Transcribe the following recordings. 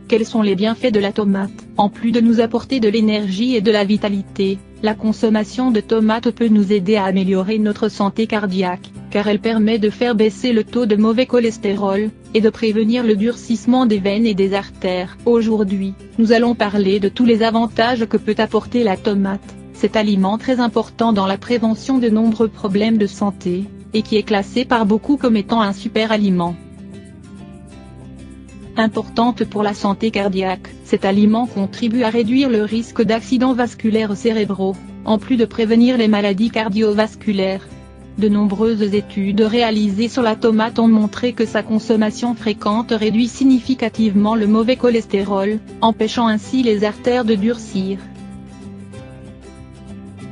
Quels sont les bienfaits de la tomate? En plus de nous apporter de l'énergie et de la vitalité, la consommation de tomates peut nous aider à améliorer notre santé cardiaque, car elle permet de faire baisser le taux de mauvais cholestérol, et de prévenir le durcissement des veines et des artères. Aujourd'hui, nous allons parler de tous les avantages que peut apporter la tomate, cet aliment très important dans la prévention de nombreux problèmes de santé, et qui est classé par beaucoup comme étant un super aliment. Importante pour la santé cardiaque, cet aliment contribue à réduire le risque d'accidents vasculaires cérébraux, en plus de prévenir les maladies cardiovasculaires. De nombreuses études réalisées sur la tomate ont montré que sa consommation fréquente réduit significativement le mauvais cholestérol, empêchant ainsi les artères de durcir.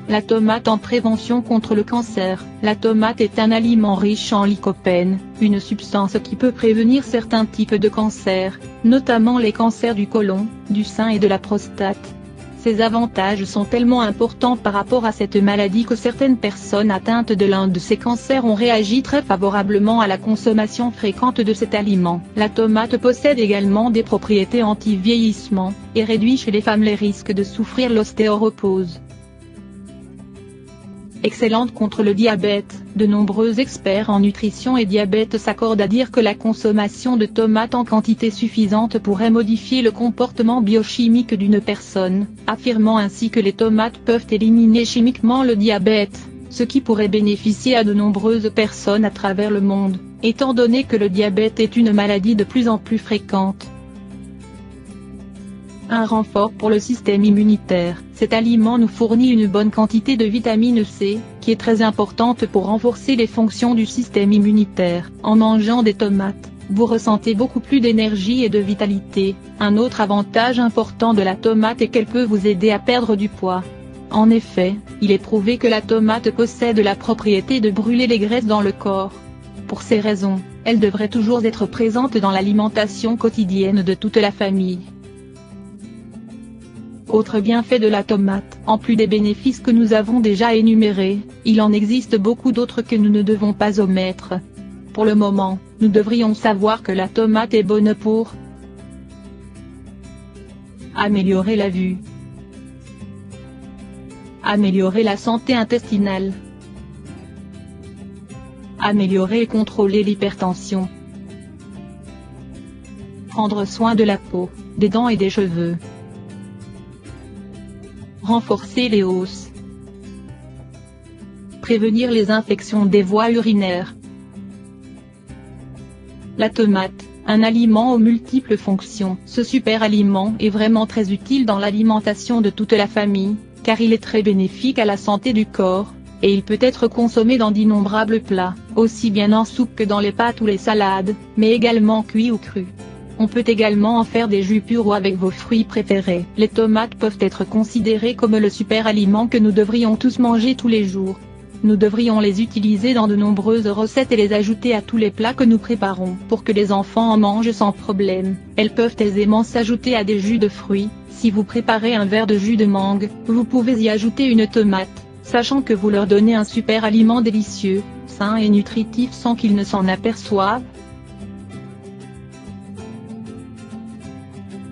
La tomate en prévention contre le cancer. La tomate est un aliment riche en lycopène, une substance qui peut prévenir certains types de cancers, notamment les cancers du côlon, du sein et de la prostate. Ces avantages sont tellement importants par rapport à cette maladie que certaines personnes atteintes de l'un de ces cancers ont réagi très favorablement à la consommation fréquente de cet aliment. La tomate possède également des propriétés anti-vieillissement, et réduit chez les femmes les risques de souffrir l'ostéoporose. Excellente contre le diabète. De nombreux experts en nutrition et diabète s'accordent à dire que la consommation de tomates en quantité suffisante pourrait modifier le comportement biochimique d'une personne, affirmant ainsi que les tomates peuvent éliminer chimiquement le diabète, ce qui pourrait bénéficier à de nombreuses personnes à travers le monde, étant donné que le diabète est une maladie de plus en plus fréquente. Un renfort pour le système immunitaire. Cet aliment nous fournit une bonne quantité de vitamine C, qui est très importante pour renforcer les fonctions du système immunitaire. En mangeant des tomates, vous ressentez beaucoup plus d'énergie et de vitalité. Un autre avantage important de la tomate est qu'elle peut vous aider à perdre du poids. En effet, il est prouvé que la tomate possède la propriété de brûler les graisses dans le corps. Pour ces raisons, elle devrait toujours être présente dans l'alimentation quotidienne de toute la famille. Autre bienfait de la tomate. En plus des bénéfices que nous avons déjà énumérés, il en existe beaucoup d'autres que nous ne devons pas omettre. Pour le moment, nous devrions savoir que la tomate est bonne pour améliorer la vue, améliorer la santé intestinale, améliorer et contrôler l'hypertension, prendre soin de la peau, des dents et des cheveux, renforcer les os, prévenir les infections des voies urinaires. La tomate, un aliment aux multiples fonctions. Ce super aliment est vraiment très utile dans l'alimentation de toute la famille, car il est très bénéfique à la santé du corps, et il peut être consommé dans d'innombrables plats, aussi bien en soupe que dans les pâtes ou les salades, mais également cuit ou cru. On peut également en faire des jus purs ou avec vos fruits préférés. Les tomates peuvent être considérées comme le super aliment que nous devrions tous manger tous les jours. Nous devrions les utiliser dans de nombreuses recettes et les ajouter à tous les plats que nous préparons. Pour que les enfants en mangent sans problème, elles peuvent aisément s'ajouter à des jus de fruits. Si vous préparez un verre de jus de mangue, vous pouvez y ajouter une tomate, sachant que vous leur donnez un super aliment délicieux, sain et nutritif sans qu'ils ne s'en aperçoivent.